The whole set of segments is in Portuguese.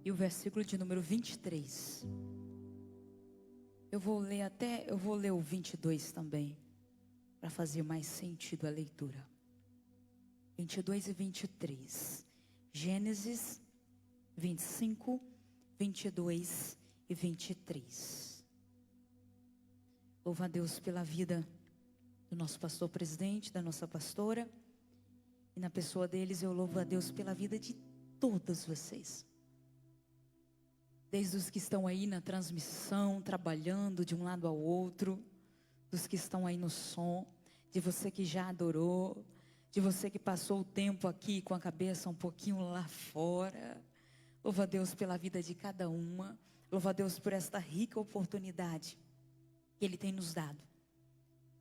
e o versículo de número 23. Eu vou ler o 22 também, para fazer mais sentido a leitura. 22 e 23. Gênesis 25, 22 e 23. Louva a Deus pela vida do nosso pastor presidente, da nossa pastora. E na pessoa deles eu louvo a Deus pela vida de todos vocês. Desde os que estão aí na transmissão, trabalhando de um lado ao outro, dos que estão aí no som, de você que já adorou, de você que passou o tempo aqui com a cabeça um pouquinho lá fora. Louva a Deus pela vida de cada uma. Louva a Deus por esta rica oportunidade que Ele tem nos dado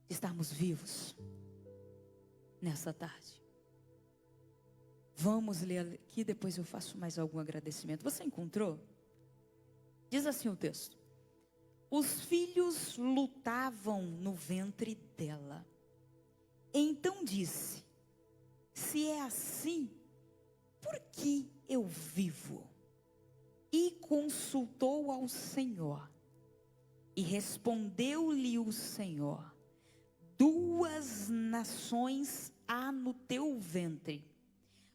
de estarmos vivos nessa tarde. Vamos ler aqui, depois eu faço mais algum agradecimento. Você encontrou? Diz assim o texto: os filhos lutavam no ventre dela. Então disse: se é assim, por que eu vivo? E consultou ao Senhor. E respondeu-lhe o Senhor: duas nações há no teu ventre,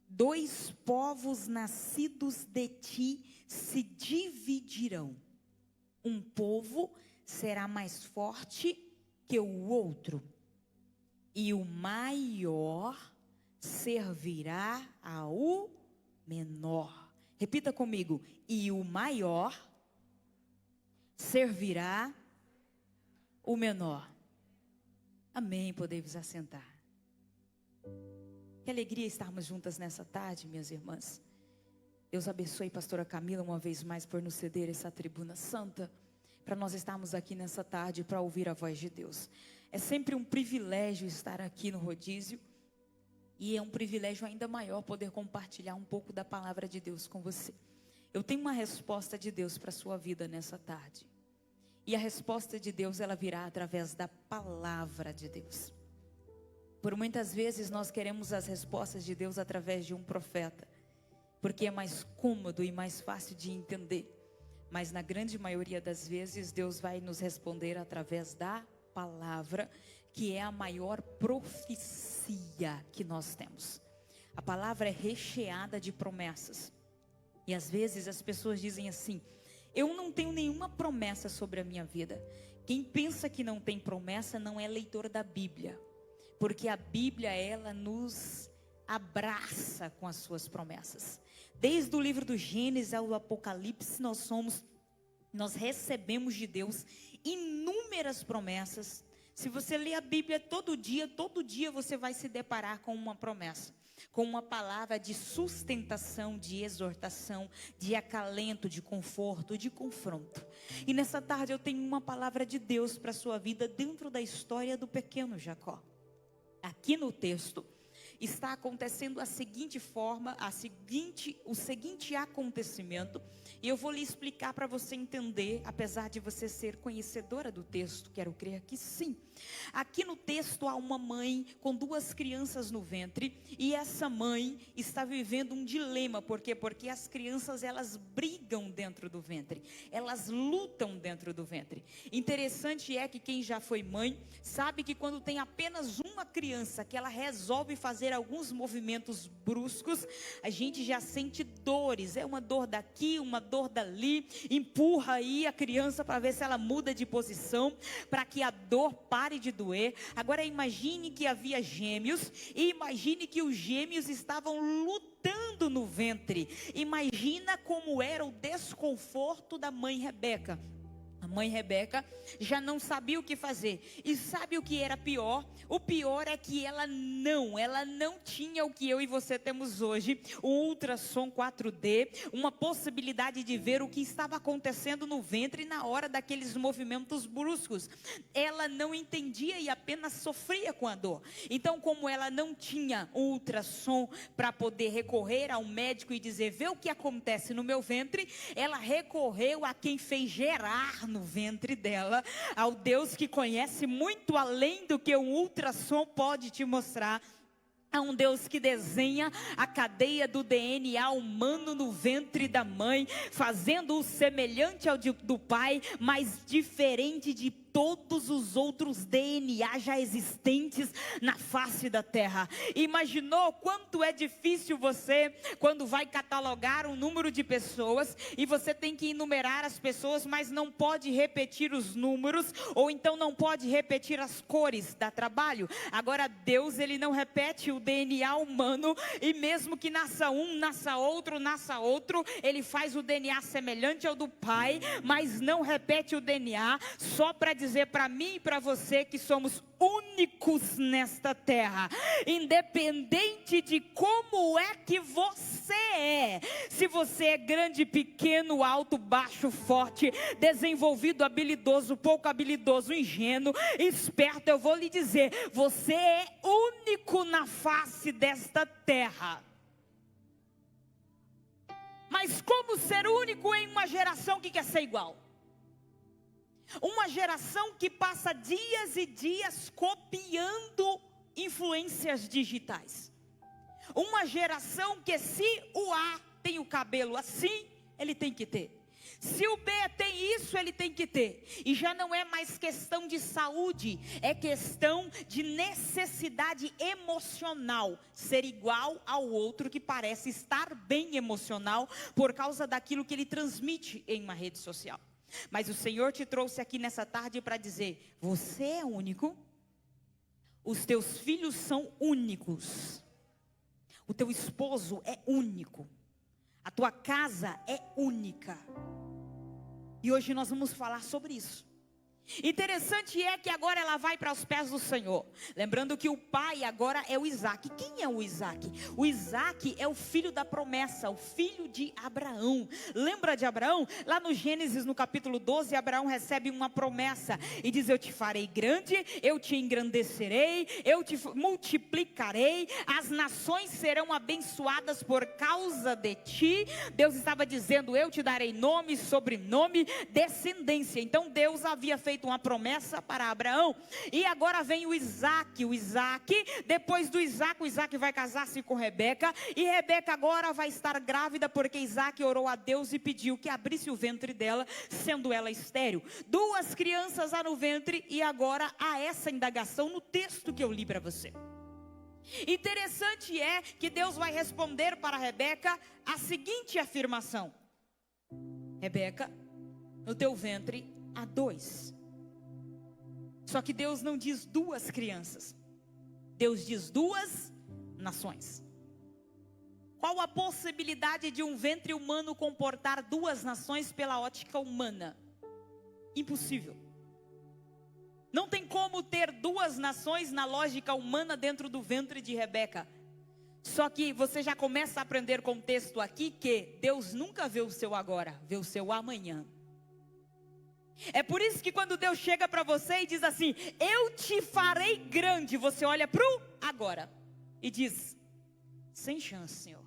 dois povos nascidos de ti se dividirão. Um povo será mais forte que o outro, e o maior servirá ao menor. Repita comigo: e o maior servirá o menor. Amém, podemos assentar. Que alegria estarmos juntas nessa tarde, minhas irmãs. Deus abençoe a pastora Camila uma vez mais por nos ceder essa tribuna santa, para nós estarmos aqui nessa tarde para ouvir a voz de Deus. É sempre um privilégio estar aqui no rodízio, e é um privilégio ainda maior poder compartilhar um pouco da palavra de Deus com você. Eu tenho uma resposta de Deus para a sua vida nessa tarde, e a resposta de Deus, ela virá através da palavra de Deus. Por muitas vezes nós queremos as respostas de Deus através de um profeta, porque é mais cômodo e mais fácil de entender. Mas na grande maioria das vezes, Deus vai nos responder através da palavra, que é a maior profecia que nós temos. A palavra é recheada de promessas. E às vezes as pessoas dizem assim: eu não tenho nenhuma promessa sobre a minha vida. Quem pensa que não tem promessa não é leitor da Bíblia, porque a Bíblia, ela nos abraça com as suas promessas. Desde o livro do Gênesis ao Apocalipse, nós recebemos de Deus inúmeras promessas. Se você ler a Bíblia todo dia você vai se deparar com uma promessa, com uma palavra de sustentação, de exortação, de acalento, de conforto, de confronto. E nessa tarde eu tenho uma palavra de Deus para a sua vida dentro da história do pequeno Jacó. Aqui no texto está acontecendo a seguinte forma, o seguinte acontecimento, e eu vou lhe explicar para você entender, apesar de você ser conhecedora do texto, quero crer que sim. Aqui no texto há uma mãe com duas crianças no ventre, e essa mãe está vivendo um dilema. Por quê? Porque as crianças, elas brigam dentro do ventre, elas lutam dentro do ventre. Interessante é que quem já foi mãe sabe que quando tem apenas uma criança que ela resolve fazer alguns movimentos bruscos, a gente já sente dores. É uma dor daqui, uma dor dali. Empurra aí a criança para ver se ela muda de posição, para que a dor pare de doer. Agora imagine que havia gêmeos, e imagine que os gêmeos estavam lutando no ventre. Imagina como era o desconforto da mãe Rebeca. A mãe Rebeca já não sabia o que fazer. E sabe o que era pior? O pior é que ela não tinha o que eu e você temos hoje, o ultrassom 4D, uma possibilidade de ver o que estava acontecendo no ventre na hora daqueles movimentos bruscos. Ela não entendia e apenas sofria com a dor. Então, como ela não tinha um ultrassom para poder recorrer ao médico e dizer: vê o que acontece no meu ventre, ela recorreu a quem fez gerar no ventre dela, ao Deus que conhece muito além do que um ultrassom pode te mostrar. Há um Deus que desenha a cadeia do DNA humano no ventre da mãe, fazendo-o semelhante ao do pai, mas diferente de todos os outros DNA já existentes na face da terra. Imaginou quanto é difícil você, quando vai catalogar um número de pessoas, e você tem que enumerar as pessoas, mas não pode repetir os números, ou então não pode repetir as cores, dá trabalho. Agora Deus, Ele não repete o DNA humano, e mesmo que nasça um, nasça outro, Ele faz o DNA semelhante ao do pai, mas não repete o DNA, só para dizer para mim e para você que somos únicos nesta terra, independente de como é que você é, se você é grande, pequeno, alto, baixo, forte, desenvolvido, habilidoso, pouco habilidoso, ingênuo, esperto, eu vou lhe dizer, você é único na face desta terra. Mas como ser único em uma geração que quer ser igual? Uma geração que passa dias e dias copiando influências digitais. Uma geração que se o A tem o cabelo assim, ele tem que ter. Se o B tem isso, ele tem que ter. E já não é mais questão de saúde, é questão de necessidade emocional. Ser igual ao outro que parece estar bem emocional por causa daquilo que ele transmite em uma rede social. Mas o Senhor te trouxe aqui nessa tarde para dizer, você é único, os teus filhos são únicos, o teu esposo é único, a tua casa é única. E hoje nós vamos falar sobre isso. Interessante é que agora ela vai para os pés do Senhor. Lembrando que o pai agora é o Isaac. Quem é o Isaac? O Isaac é o filho da promessa, o filho de Abraão. Lembra de Abraão? Lá no Gênesis, no capítulo 12, Abraão recebe uma promessa e diz, eu te farei grande, eu te engrandecerei, eu te multiplicarei, as nações serão abençoadas por causa de ti. Deus estava dizendo, eu te darei nome, sobrenome, descendência. Então Deus havia feito uma promessa para Abraão, e agora vem o Isaac, depois do Isaac, o Isaac vai casar-se com Rebeca, e Rebeca agora vai estar grávida, porque Isaac orou a Deus e pediu que abrisse o ventre dela, sendo ela estéril, 2 crianças há no ventre, e agora há essa indagação no texto que eu li para você. Interessante é que Deus vai responder para Rebeca a seguinte afirmação, Rebeca, no teu ventre há 2. Só que Deus não diz 2 crianças. Deus diz 2 nações. Qual a possibilidade de um ventre humano comportar 2 nações pela ótica humana? Impossível. Não tem como ter 2 nações na lógica humana dentro do ventre de Rebeca. Só que você já começa a aprender com o texto aqui que Deus nunca vê o seu agora, vê o seu amanhã. É por isso que quando Deus chega para você e diz assim, eu te farei grande, você olha para o agora e diz, sem chance, Senhor.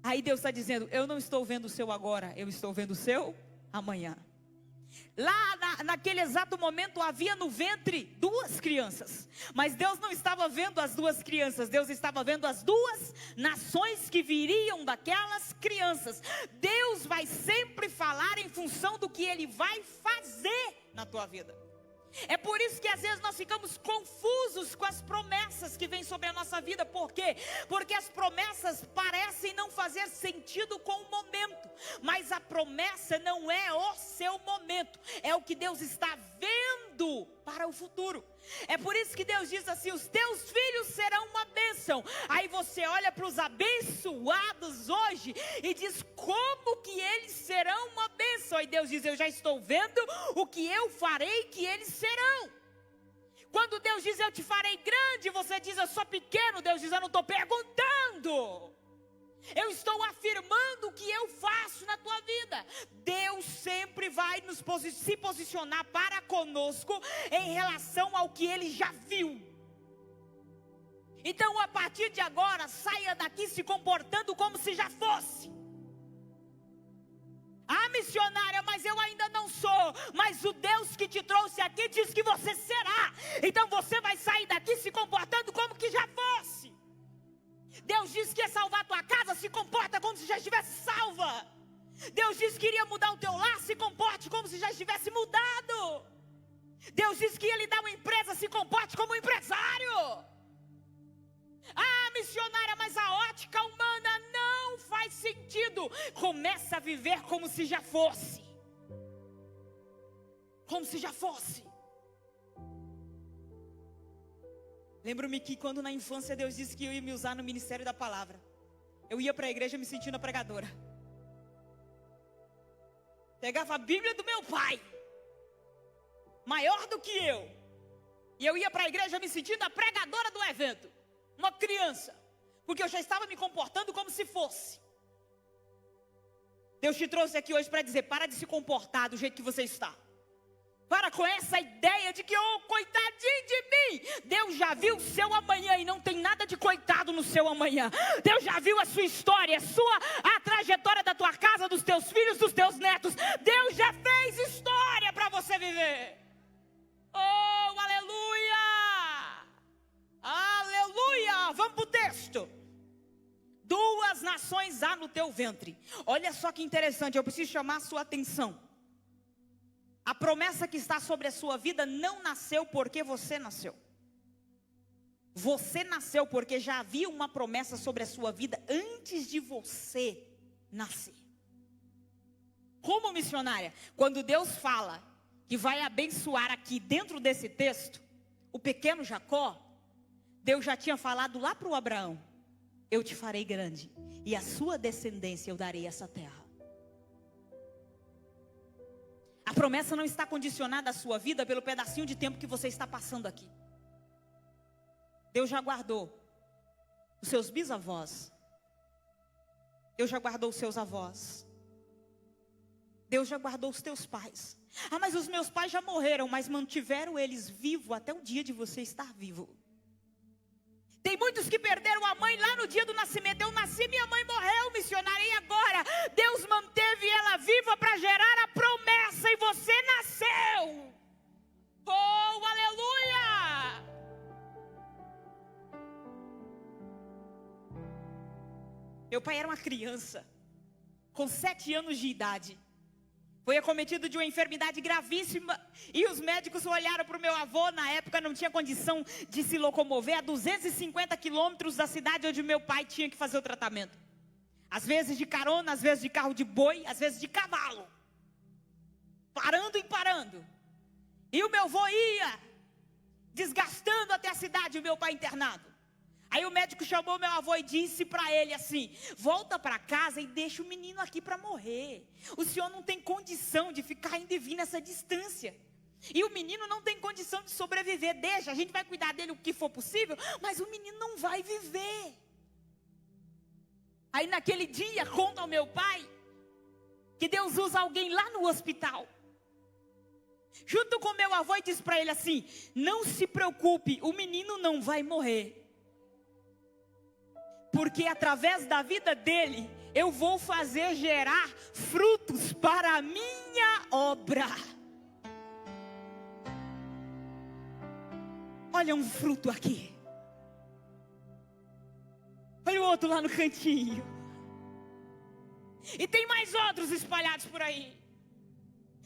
Aí Deus está dizendo, eu não estou vendo o seu agora, eu estou vendo o seu amanhã. Lá naquele exato momento havia no ventre 2 crianças, mas Deus não estava vendo as 2 crianças, Deus estava vendo as 2 nações que viriam daquelas crianças. Deus vai sempre falar em função do que Ele vai fazer na tua vida. É por isso que às vezes nós ficamos confusos com as promessas que vêm sobre a nossa vida. Por quê? Porque as promessas parecem não fazer sentido com o momento, mas a promessa não é o seu momento, é o que Deus está vendo para o futuro. É por isso que Deus diz assim, os teus filhos serão uma bênção. Aí você olha para os abençoados hoje e diz, como que eles serão uma bênção? Aí Deus diz, eu já estou vendo o que eu farei que eles serão. Quando Deus diz, eu te farei grande, você diz, eu sou pequeno. Deus diz, eu não estou perguntando, eu estou afirmando o que eu faço na tua vida. Deus sempre vai se posicionar para conosco em relação ao que Ele já viu. Então a partir de agora, saia daqui se comportando como se já fosse. Ah, missionária, mas eu ainda não sou. Mas o Deus que te trouxe aqui diz que você será. Então você vai sair daqui se comportando como que já fosse. Deus disse que ia salvar a tua casa, se comporta como se já estivesse salva. Deus disse que iria mudar o teu lar, se comporte como se já estivesse mudado. Deus disse que ia lhe dar uma empresa, se comporte como um empresário. Ah, missionária, mas a ótica humana não faz sentido. Começa a viver como se já fosse. Como se já fosse. Lembro-me que quando na infância Deus disse que eu ia me usar no ministério da palavra, eu ia para a igreja me sentindo a pregadora. Pegava a Bíblia do meu pai, maior do que eu, e eu ia para a igreja me sentindo a pregadora do evento. Uma criança, porque eu já estava me comportando como se fosse. Deus te trouxe aqui hoje para dizer: para de se comportar do jeito que você está. Para com essa ideia de que, oh, coitadinho de mim. Deus já viu o seu amanhã e não tem nada de coitado no seu amanhã. Deus já viu a sua história, a trajetória da tua casa, dos teus filhos, dos teus netos. Deus já fez história para você viver. Oh, aleluia! Aleluia! Vamos para o texto. 2 nações há no teu ventre. Olha só que interessante, eu preciso chamar a sua atenção. A promessa que está sobre a sua vida não nasceu porque você nasceu. Você nasceu porque já havia uma promessa sobre a sua vida antes de você nascer. Como missionária, quando Deus fala que vai abençoar aqui dentro desse texto, o pequeno Jacó, Deus já tinha falado lá para o Abraão: eu te farei grande, e a sua descendência eu darei essa terra. A promessa não está condicionada à sua vida pelo pedacinho de tempo que você está passando aqui. Deus já guardou os seus bisavós. Deus já guardou os seus avós. Deus já guardou os teus pais. Ah, mas os meus pais já morreram, mas mantiveram eles vivos até o dia de você estar vivo. Tem muitos que perderam a mãe lá no dia do nascimento. Eu nasci, minha mãe morreu, missionária, e agora? Deus manteve ela viva para gerar a promessa e você nasceu. Oh, aleluia! Meu pai era uma criança, com 7 anos de idade. Foi acometido de uma enfermidade gravíssima. E os médicos olharam para o meu avô. Na época não tinha condição de se locomover a 250 quilômetros da cidade onde meu pai tinha que fazer o tratamento. Às vezes de carona, às vezes de carro de boi, às vezes de cavalo. Parando e parando. E o meu avô ia desgastando até a cidade, o meu pai internado. Aí o médico chamou meu avô e disse para ele assim: volta para casa e deixa o menino aqui para morrer. O senhor não tem condição de ficar indo e vir nessa distância. E o menino não tem condição de sobreviver. Deixa, a gente vai cuidar dele o que for possível, mas o menino não vai viver. Aí naquele dia, conta ao meu pai que Deus usa alguém lá no hospital, junto com meu avô, e diz para ele assim: não se preocupe, o menino não vai morrer. Porque através da vida dele, eu vou fazer gerar frutos para a minha obra. Olha um fruto aqui. Olha o outro lá no cantinho. E tem mais outros espalhados por aí.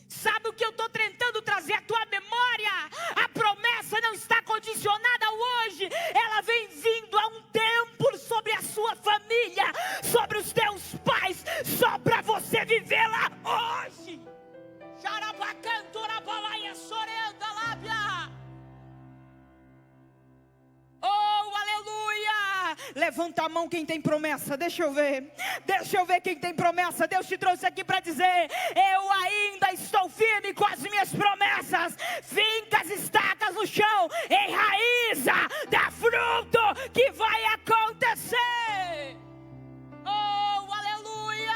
Sabe o que eu estou tentando trazer à tua memória? A promessa não está condicionada hoje. Ela vem vindo há um tempo sobre a sua família, sobre os teus pais, só para você vivê-la hoje. Oh, aleluia! Levanta a mão quem tem promessa, deixa eu ver. Deixa eu ver quem tem promessa. Deus te trouxe aqui para dizer: eu ainda estou firme com as minhas promessas. Finca as estacas no chão, enraiza, dá fruto que vai acontecer. Oh, aleluia!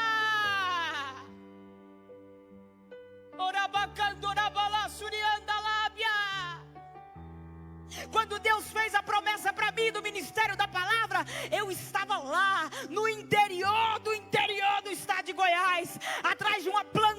Quando Deus fez a promessa para mim do ministério da palavra, eu estava lá no interior do estado de Goiás, atrás de uma planta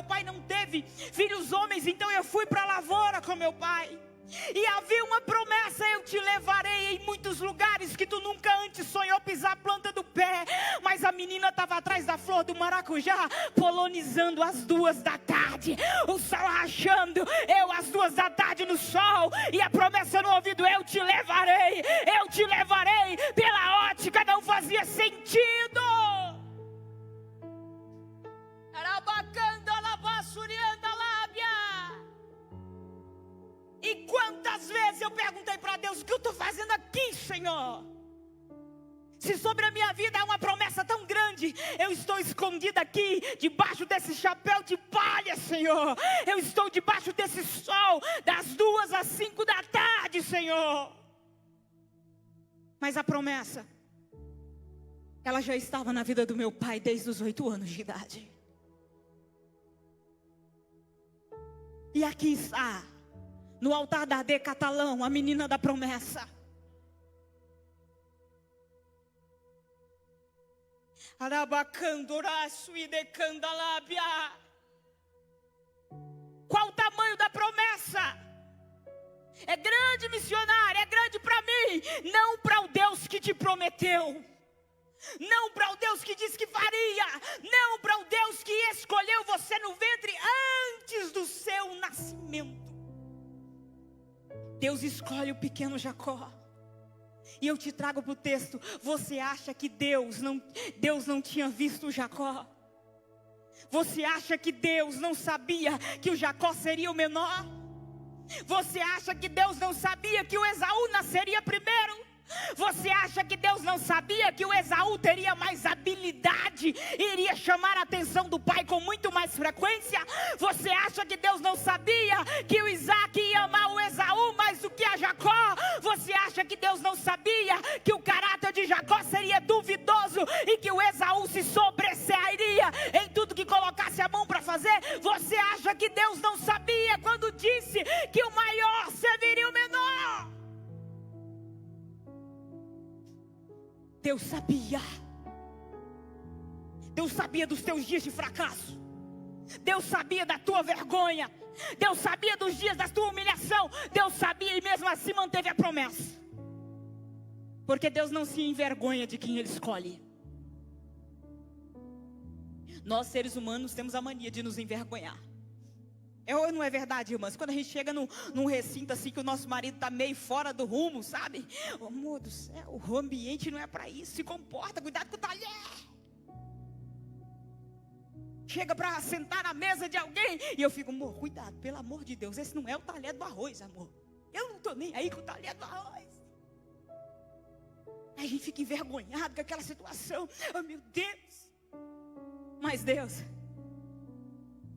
pai não teve filhos homens, então eu fui para a lavoura com meu pai. E havia uma promessa: eu te levarei em muitos lugares que tu nunca antes sonhou pisar a planta do pé. Mas a menina estava atrás da flor do maracujá, polonizando às 2 da tarde, o sol rachando, eu às 2 da tarde no sol, e a promessa no ouvido: eu te levarei, pela ótica não fazia sentido. E quantas vezes eu perguntei para Deus: o que eu estou fazendo aqui, Senhor? Se sobre a minha vida há uma promessa tão grande, eu estou escondida aqui, debaixo desse chapéu de palha, Senhor. Eu estou debaixo desse sol, das 2 às 5 da tarde, Senhor. Mas a promessa, ela já estava na vida do meu pai desde os 8 anos de idade. E aqui está, no altar da Ardê Catalão, a menina da promessa. Qual o tamanho da promessa? É grande, missionária, é grande para mim, não para o Deus que te prometeu, não para o Deus que disse que faria, não para o Deus que escolheu você no ventre antes do seu nascimento. Deus escolhe o pequeno Jacó. E eu te trago para o texto. Você acha que Deus não tinha visto Jacó? Você acha que Deus não sabia que o Jacó seria o menor? Você acha que Deus não sabia que o Esaú nasceria primeiro? Você acha que Deus não sabia que o Esaú teria mais habilidade e iria chamar a atenção do pai com muito mais frequência? Você acha que Deus não sabia que o Isaac ia amar o Esaú mais do que a Jacó? Você acha que Deus não sabia que o caráter de Jacó seria duvidoso e que o Esaú se sobressairia em tudo que colocasse a mão para fazer? Você acha que Deus não sabia quando disse que o maior serviria o menor? Deus sabia. Deus sabia dos teus dias de fracasso. Deus sabia da tua vergonha. Deus sabia dos dias da tua humilhação. Deus sabia e mesmo assim manteve a promessa. Porque Deus não se envergonha de quem Ele escolhe. Nós seres humanos temos a mania de nos envergonhar. Não é verdade, irmãs? Quando a gente chega num recinto assim que o nosso marido está meio fora do rumo, sabe? Oh, amor do céu, o ambiente não é para isso. Se comporta, cuidado com o talher. Chega para sentar na mesa de alguém e eu fico: amor, cuidado, pelo amor de Deus, esse não é o talher do arroz, amor. Eu não estou nem aí com o talher do arroz. Aí a gente fica envergonhado com aquela situação. Oh, meu Deus. Mas Deus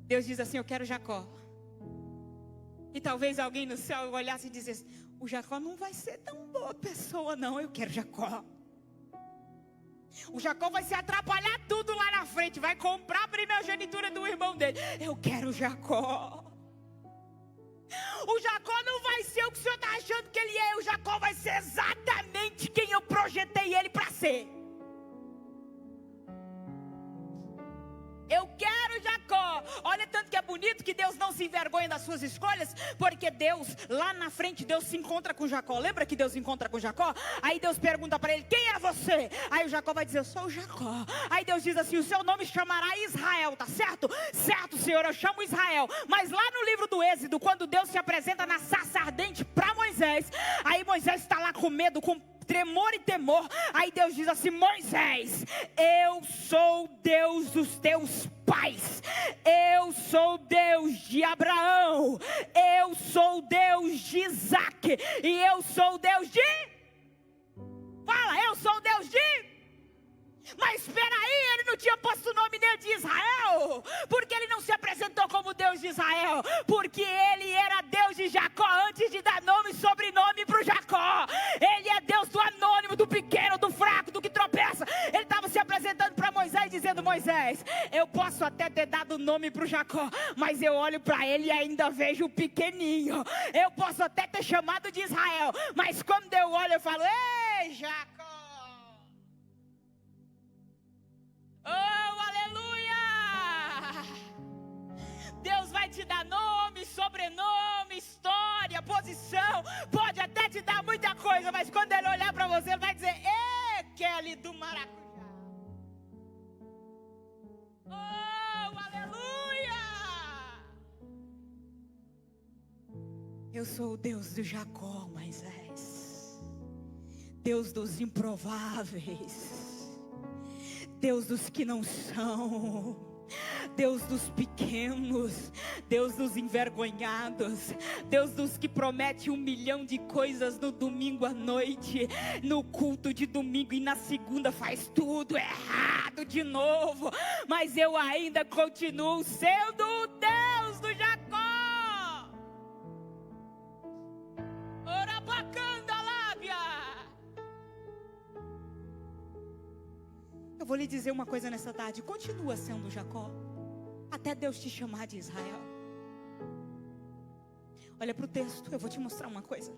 diz assim: eu quero Jacó. E talvez alguém no céu olhasse e dissesse: o Jacó não vai ser tão boa pessoa não, eu quero Jacó. O Jacó vai se atrapalhar tudo lá na frente, vai comprar a primogenitura do irmão dele. Eu quero Jacó. O Jacó não vai ser o que o senhor está achando que ele é. O Jacó vai ser exatamente quem eu projetei ele para ser. Eu quero Jacó. Olha tanto que é bonito que Deus não se envergonha das suas escolhas. Porque Deus, lá na frente, Deus se encontra com Jacó. Lembra que Deus se encontra com Jacó? Aí Deus pergunta para ele: quem é você? Aí o Jacó vai dizer: eu sou o Jacó. Aí Deus diz assim: o seu nome chamará Israel, tá certo? Certo, Senhor, eu chamo Israel. Mas lá no livro do Êxodo, quando Deus se apresenta na sarça ardente para Moisés, aí Moisés está lá com medo, com tremor e temor. Aí Deus diz assim: Moisés, eu sou Deus dos teus pais, eu sou Deus de Abraão, eu sou Deus de Isaac, e eu sou Deus de... Fala, eu sou Deus de... Mas espera aí, ele não tinha posto o nome dele de Israel, porque ele não se apresentou como Deus de Israel, porque ele era Deus de Jacó antes de dar nome e sobrenome para o Jacó. Ele é Deus do anônimo, do pequeno, do fraco, do que tropeça. Ele estava se apresentando para Moisés, dizendo: Moisés, eu posso até ter dado nome para o Jacó, mas eu olho para ele e ainda vejo o pequenininho. Eu posso até ter chamado de Israel, mas quando eu olho eu falo: ei, Jacó. Oh, aleluia! família, nome, sobrenome, história, posição, pode até te dar muita coisa, mas quando ele olhar para você, ele vai dizer: "Ê, Kelly do Maracujá. Oh, aleluia! Eu sou o Deus do Jacó, Moisés. Deus dos improváveis. Deus dos que não são. Deus dos pequenos, Deus dos envergonhados, Deus dos que promete 1 milhão de coisas no domingo à noite, no culto de domingo, e na segunda faz tudo errado de novo, mas eu ainda continuo sendo o Deus do Jacó. Orabacanda lábia. Eu vou lhe dizer uma coisa nessa tarde: continua sendo Jacó, até Deus te chamar de Israel. Olha para o texto, eu vou te mostrar uma coisa.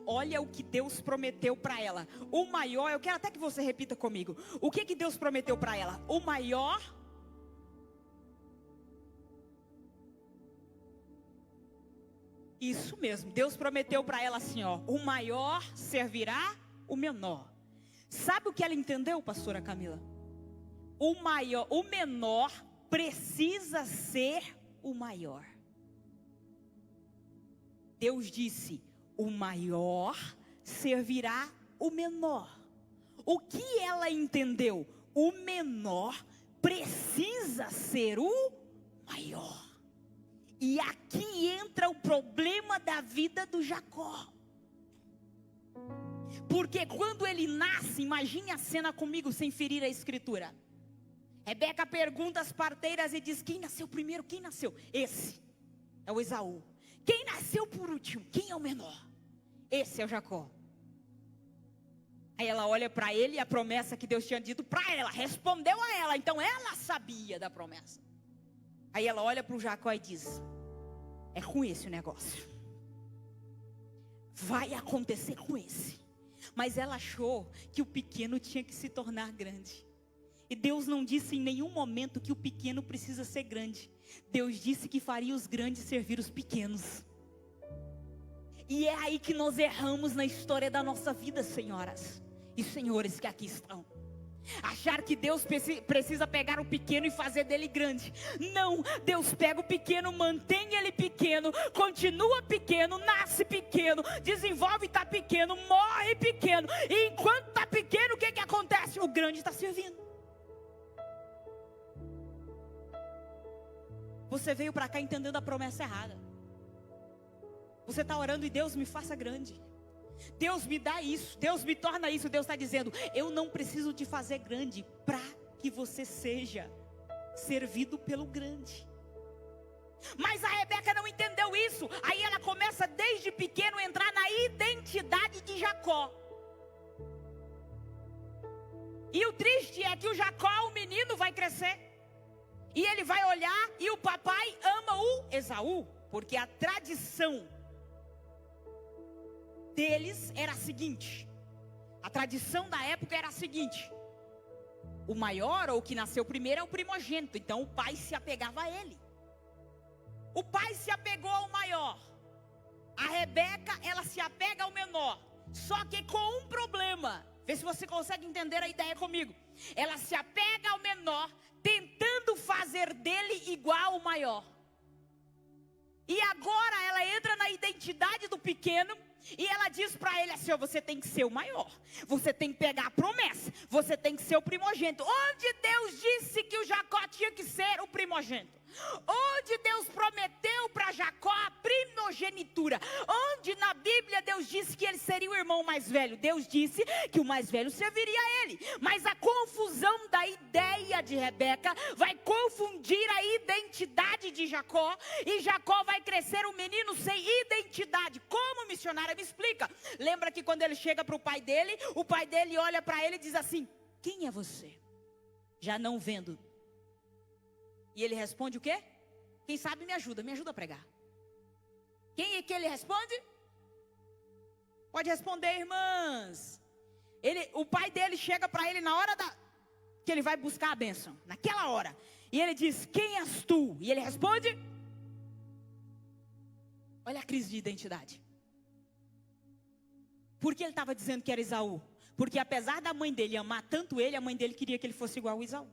Olha o que Deus prometeu para ela. O maior, eu quero até que você repita comigo. O que Deus prometeu para ela? O maior. Isso mesmo, Deus prometeu para ela assim, ó: o maior servirá o menor. Sabe o que ela entendeu, pastora Camila? O maior, o menor precisa ser o maior. Deus disse: o maior servirá o menor. O que ela entendeu? O menor precisa ser o maior. E aqui entra o problema da vida do Jacó. Porque quando ele nasce, imagine a cena comigo sem ferir a escritura. Rebeca pergunta às parteiras e diz: quem nasceu primeiro? Quem nasceu? Esse é o Esaú. Quem nasceu por último? Quem é o menor? Esse é o Jacó. Aí ela olha para ele e a promessa que Deus tinha dito para ela, respondeu a ela, então ela sabia da promessa. Aí ela olha para o Jacó e diz: é com esse o negócio. Vai acontecer com esse. Mas ela achou que o pequeno tinha que se tornar grande. E Deus não disse em nenhum momento que o pequeno precisa ser grande. Deus disse que faria os grandes servir os pequenos. E é aí que nós erramos na história da nossa vida, senhoras e senhores que aqui estão. Achar que Deus precisa pegar o pequeno e fazer dele grande. Não, Deus pega o pequeno, mantém ele pequeno, continua pequeno, nasce pequeno, desenvolve e está pequeno, morre pequeno. E enquanto está pequeno, o que acontece? O grande está servindo. Você veio para cá entendendo a promessa errada. Você está orando e Deus me faça grande. Deus me dá isso, Deus me torna isso. Deus está dizendo: eu não preciso te fazer grande para que você seja servido pelo grande. Mas a Rebeca não entendeu isso. Aí ela começa desde pequeno a entrar na identidade de Jacó. E o triste é que o Jacó, o menino, vai crescer. E ele vai olhar e o papai ama o Esaú. Porque a tradição deles era a seguinte. A tradição da época era a seguinte: o maior, ou o que nasceu primeiro, é o primogênito. Então o pai se apegava a ele. O pai se apegou ao maior. A Rebeca, ela se apega ao menor. Só que com um problema. Vê se você consegue entender a ideia comigo. Ela se apega ao menor, tentando fazer dele igual ao maior. E agora ela entra na identidade do pequeno. E ela diz para ele assim: você tem que ser o maior, você tem que pegar a promessa, você tem que ser o primogênito. Onde Deus disse que o Jacó tinha que ser o primogênito? Onde Deus prometeu para Jacó a primogenitura? Onde na Bíblia Deus disse que ele seria o irmão mais velho? Deus disse que o mais velho serviria a ele. Mas a confusão da ideia de Rebeca vai confundir a identidade de Jacó. E Jacó vai crescer um menino sem identidade. Como, missionária, me explica? Lembra que quando ele chega para o pai dele olha para ele e diz assim: quem é você? Já não vendo. E ele responde o quê? Quem sabe me ajuda a pregar. Quem é que ele responde? Pode responder, irmãs. O pai dele chega para ele na hora que ele vai buscar a bênção, naquela hora. E ele diz: quem és tu? E ele responde: Olha a crise de identidade. Por que ele estava dizendo que era Esaú? Porque apesar da mãe dele amar tanto ele, a mãe dele queria que ele fosse igual ao Esaú.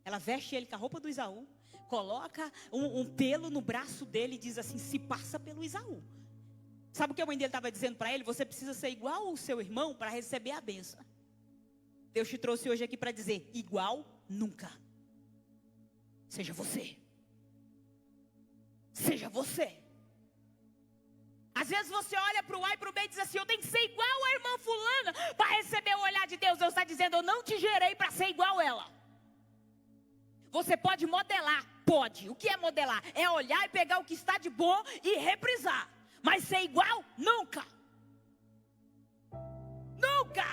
Ela veste ele com a roupa do Esaú, coloca um pelo no braço dele e diz assim: se passa pelo Esaú. Sabe o que a mãe dele estava dizendo para ele? Você precisa ser igual ao seu irmão para receber a bênção. Deus te trouxe hoje aqui para dizer: igual nunca. Seja você. Seja você. Às vezes você olha para o A e para o B e diz assim: eu tenho que ser igual a irmã fulana para receber o olhar de Deus. Deus está dizendo: eu não te gerei para ser igual a ela. Você pode modelar, pode. O que é modelar? É olhar e pegar o que está de bom e reprisar. Mas ser igual? Nunca. Nunca.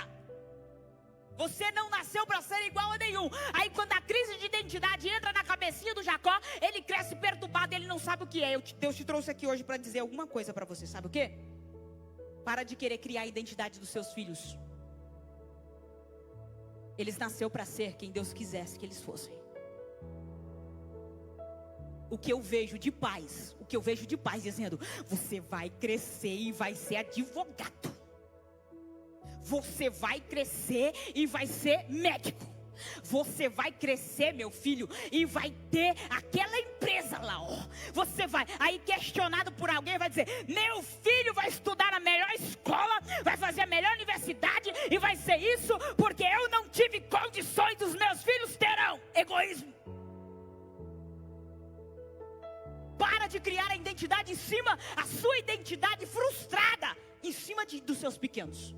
Você não nasceu para ser igual a nenhum. Aí quando a crise de identidade entra na cabecinha do Jacó, ele cresce perturbado, ele não sabe o que é. Deus te trouxe aqui hoje para dizer alguma coisa para você. Sabe o quê? Para de querer criar a identidade dos seus filhos. Eles nasceram para ser quem Deus quisesse que eles fossem. O que eu vejo de pais, dizendo: você vai crescer e vai ser advogado. Você vai crescer e vai ser médico. Você vai crescer, meu filho, e vai ter aquela empresa lá, ó. Você vai, aí questionado por alguém, vai dizer: meu filho vai estudar na melhor escola, vai fazer a melhor universidade, e vai ser isso porque eu não tive condições, os meus filhos terão. Egoísmo. Para de criar a identidade em cima, a sua identidade frustrada, em cima dos seus pequenos.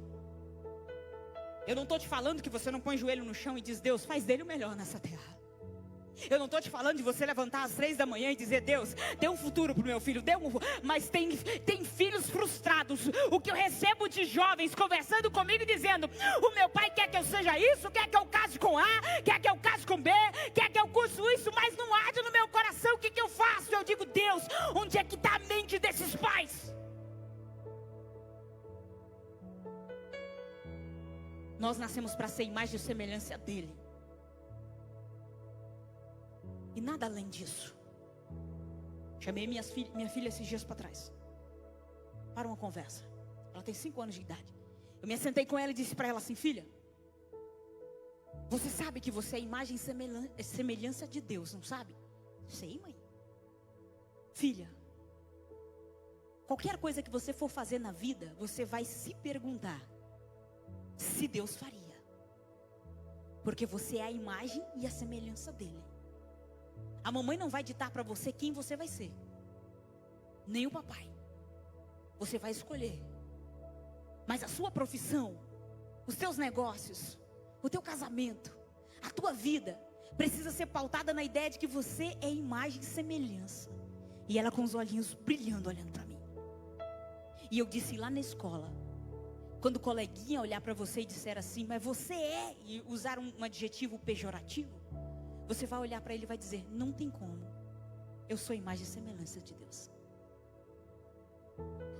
Eu não estou te falando que você não põe o joelho no chão e diz: Deus, faz dele o melhor nessa terra. Eu não estou te falando de você levantar às 3 da manhã e dizer: Deus, dê um futuro para o meu filho, mas tem filhos frustrados. O que eu recebo de jovens conversando comigo dizendo: o meu pai quer que eu seja isso, quer que eu case com A, quer que eu case com B, quer que eu curso isso, mas não arde no meu coração, o que eu faço? Eu digo: Deus, onde é que está a mente desses pais? Nós nascemos para ser imagem e semelhança dele. E nada além disso. Chamei minha filha esses dias para trás, para uma conversa. Ela tem 5 anos de idade. Eu me assentei com ela e disse para ela assim: filha, você sabe que você é imagem e semelhança de Deus, não sabe? Sei, mãe. Filha, qualquer coisa que você for fazer na vida, você vai se perguntar se Deus faria. Porque você é a imagem e a semelhança dele. A mamãe não vai ditar para você quem você vai ser, nem o papai. Você vai escolher. Mas a sua profissão, os teus negócios, o teu casamento, a tua vida precisa ser pautada na ideia de que você é imagem e semelhança. E ela com os olhinhos brilhando, olhando para mim. E eu disse lá na escola, quando o coleguinha olhar para você e disser assim: mas você é, e usar um adjetivo pejorativo, você vai olhar para ele e vai dizer: não tem como, eu sou imagem e semelhança de Deus.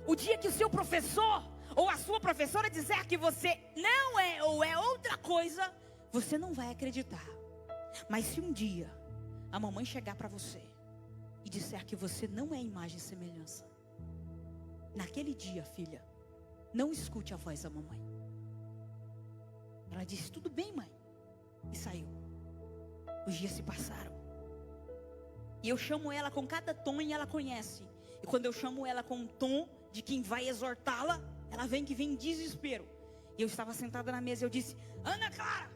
O dia que o seu professor ou a sua professora disser que você não é ou é outra coisa, você não vai acreditar. Mas se um dia a mamãe chegar para você e disser que você não é imagem e semelhança, naquele dia, filha, não escute a voz da mamãe. Ela disse: tudo bem, mãe, e saiu. Os dias se passaram. E eu chamo ela com cada tom e ela conhece. E quando eu chamo ela com um tom de quem vai exortá-la, ela vem em desespero. E eu estava sentada na mesa e eu disse: Ana Clara.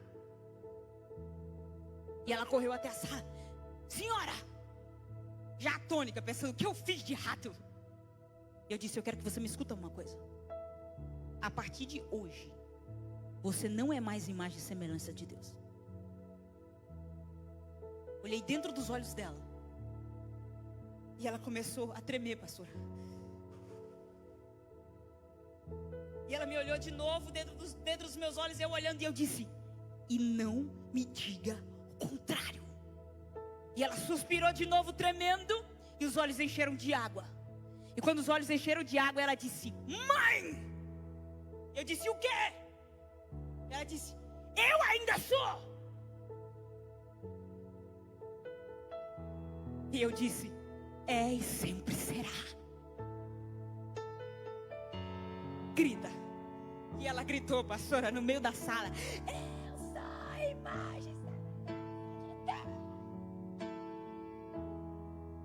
E ela correu até a sala: senhora, já atônica, pensando: o que eu fiz de errado? Eu disse: eu quero que você me escuta uma coisa. A partir de hoje, você não é mais imagem e semelhança de Deus. Olhei dentro dos olhos dela. E ela começou a tremer, pastora. E ela me olhou de novo dentro dos meus olhos, eu olhando, e eu disse: e não me diga o contrário. E ela suspirou de novo, tremendo, e os olhos encheram de água. E quando os olhos encheram de água, ela disse: mãe! Eu disse: o quê? Ela disse: eu ainda sou. E eu disse: é e sempre será. grita. E ela gritou, pastora, no meio da sala: eu sou a imagem de Deus.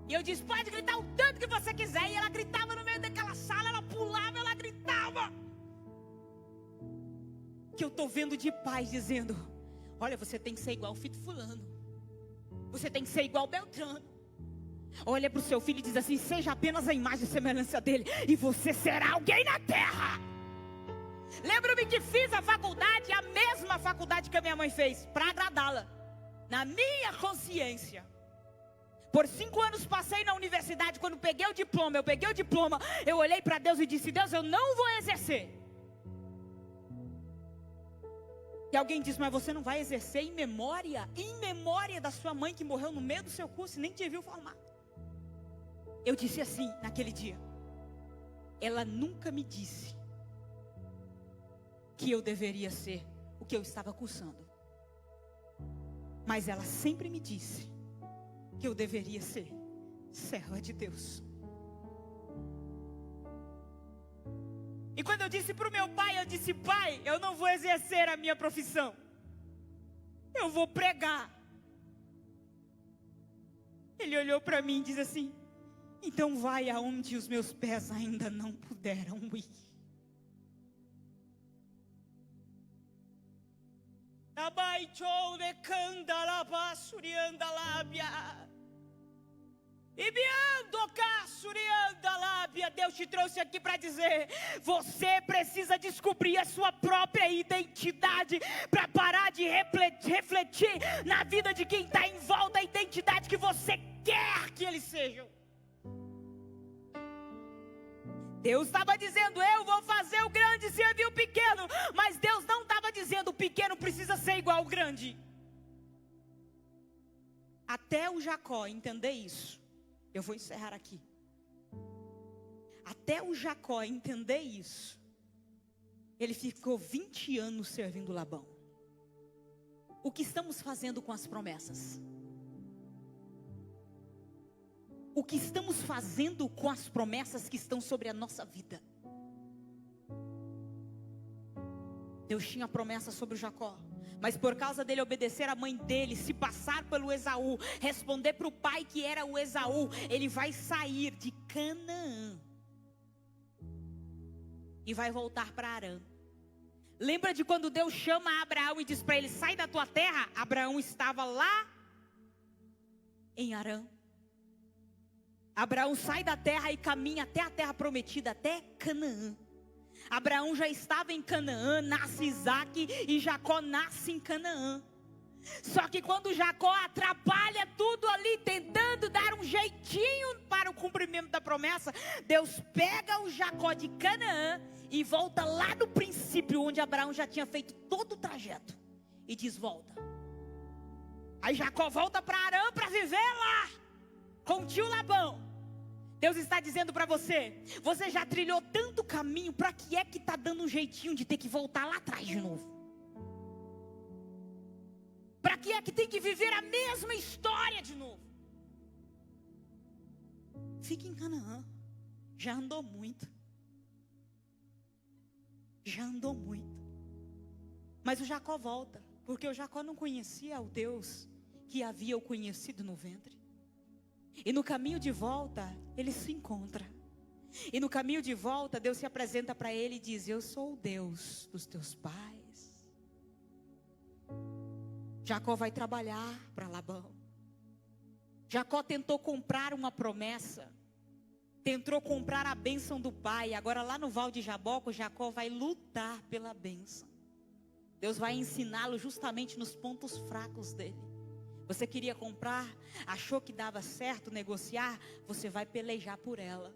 E eu disse: pode gritar o tanto que você quiser. E ela gritava no meio daquela sala, ela pulava, ela gritava. Que eu estou vendo de pais dizendo: olha, você tem que ser igual o filho fulano. Você tem que ser igual Beltrano. Olha para o seu filho e diz assim: seja apenas a imagem e semelhança dele, e você será alguém na terra. Lembro-me que fiz a faculdade, a mesma faculdade que a minha mãe fez, para agradá-la, na minha consciência. Por 5 anos passei na universidade. Quando peguei o diploma, eu olhei para Deus e disse: Deus, eu não vou exercer. E alguém disse: mas você não vai exercer em memória da sua mãe que morreu no meio do seu curso e nem te viu formar. Eu disse assim naquele dia: ela nunca me disse que eu deveria ser o que eu estava cursando, mas ela sempre me disse que eu deveria ser serva de Deus. E quando eu disse para o meu pai, eu disse: pai, eu não vou exercer a minha profissão, eu vou pregar. Ele olhou para mim e disse assim: então vai aonde os meus pés ainda não puderam ir. Deus te trouxe aqui para dizer: você precisa descobrir a sua própria identidade, para parar de refletir na vida de quem está em volta, a identidade que você quer que eles sejam. Deus estava dizendo: eu vou fazer o grande servir o pequeno. Mas Deus não estava dizendo: o pequeno precisa ser igual ao grande. Até o Jacó entender isso, eu vou encerrar aqui. Até o Jacó entender isso, ele ficou 20 anos servindo Labão. O que estamos fazendo com as promessas? O que estamos fazendo com as promessas que estão sobre a nossa vida? Deus tinha promessa sobre o Jacó, mas por causa dele obedecer a mãe dele, se passar pelo Esaú, responder para o pai que era o Esaú, ele vai sair de Canaã e vai voltar para Arã. Lembra de quando Deus chama Abraão e diz para ele: sai da tua terra? Abraão estava lá em Arã. Abraão sai da terra e caminha até a terra prometida, até Canaã. Abraão já estava em Canaã, nasce Isaac e Jacó nasce em Canaã. Só que quando Jacó atrapalha tudo ali, tentando dar um jeitinho para o cumprimento da promessa, Deus pega o Jacó de Canaã e volta lá no princípio, onde Abraão já tinha feito todo o trajeto, e diz: volta. Aí Jacó volta para Arã para viver lá com o tio Labão. Deus está dizendo para você: você já trilhou tanto caminho, para que é que está dando um jeitinho de ter que voltar lá atrás de novo? Para que é que tem que viver a mesma história de novo? Fica em Canaã. Já andou muito. Já andou muito. Mas o Jacó volta, porque o Jacó não conhecia o Deus que havia o conhecido no ventre. E no caminho de volta, ele se encontra. E no caminho de volta, Deus se apresenta para ele e diz: eu sou o Deus dos teus pais. Jacó vai trabalhar para Labão. Jacó tentou comprar uma promessa, tentou comprar a bênção do pai. Agora lá no Val de Jaboco, Jacó vai lutar pela bênção. Deus vai ensiná-lo justamente nos pontos fracos dele. Você queria comprar, achou que dava certo negociar, você vai pelejar por ela.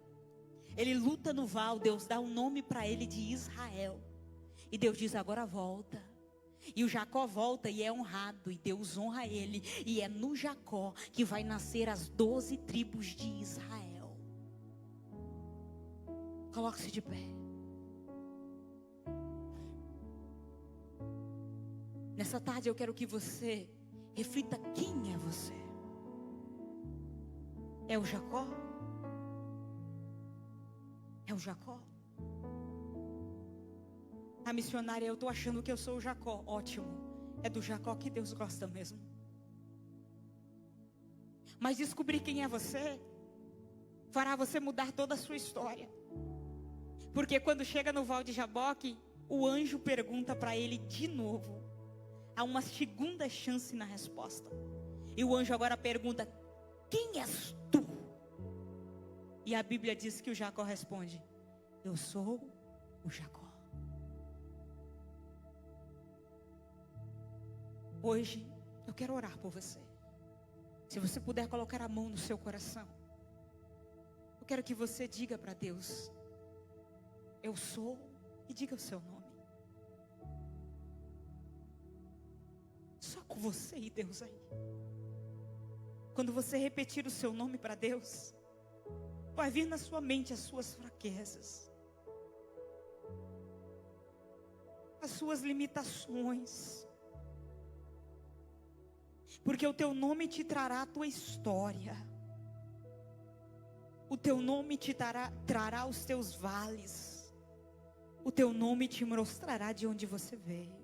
Ele luta no Val, Deus dá um nome para ele de Israel. E Deus diz: agora volta. E o Jacó volta e é honrado, e Deus honra ele. E é no Jacó que vai nascer as 12 tribos de Israel. Coloque-se de pé. Nessa tarde eu quero que você reflita: quem é você? É o Jacó? É o Jacó? A missionária, eu estou achando que eu sou o Jacó. Ótimo, é do Jacó que Deus gosta mesmo. Mas descobrir quem é você fará você mudar toda a sua história. Porque quando chega no Val de Jaboque, o anjo pergunta para ele de novo. Há uma segunda chance na resposta. E o anjo agora pergunta: quem és tu? E a Bíblia diz que o Jacó responde: eu sou o Jacó. Hoje eu quero orar por você. Se você puder colocar a mão no seu coração, eu quero que você diga para Deus: eu sou, e diga o seu nome. Só com você e Deus aí. Quando você repetir o seu nome para Deus, vai vir na sua mente as suas fraquezas, as suas limitações. Porque o teu nome te trará a tua história. O teu nome te trará os teus vales. O teu nome te mostrará de onde você veio.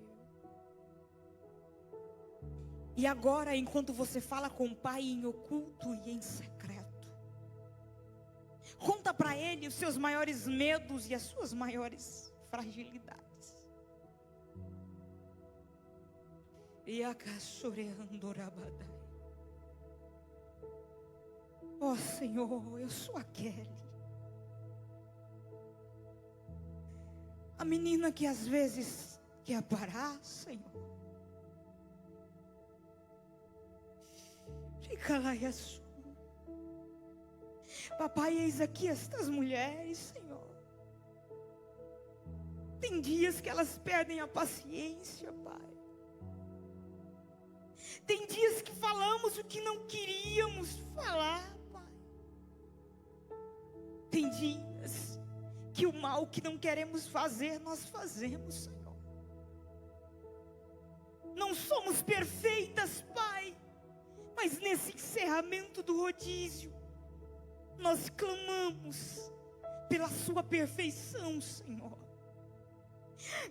E agora, enquanto você fala com o Pai em oculto e em secreto, conta para Ele os seus maiores medos e as suas maiores fragilidades. Oh Senhor, eu sou a Kelly, a menina que às vezes quer parar, Senhor. Fica lá, Jesus. Papai, eis aqui estas mulheres, Senhor. Tem dias que elas perdem a paciência, Pai. Tem dias que falamos o que não queríamos falar, Pai. Tem dias que o mal que não queremos fazer, nós fazemos, Senhor. Não somos perfeitas, Pai. Mas nesse encerramento do rodízio, nós clamamos pela sua perfeição, Senhor.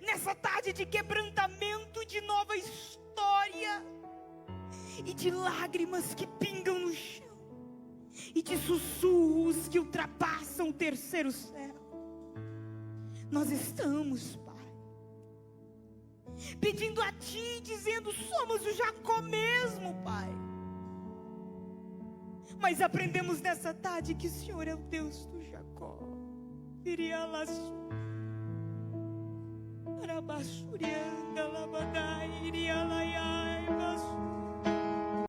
Nessa tarde de quebrantamento, de nova história, e de lágrimas que pingam no chão, e de sussurros que ultrapassam o terceiro céu, nós estamos, Pai, pedindo a Ti, dizendo: somos o Jacó mesmo, Pai. Mas aprendemos nessa tarde que o Senhor é o Deus do Jacó. Irialaçu, Arabassurianda, Labadai,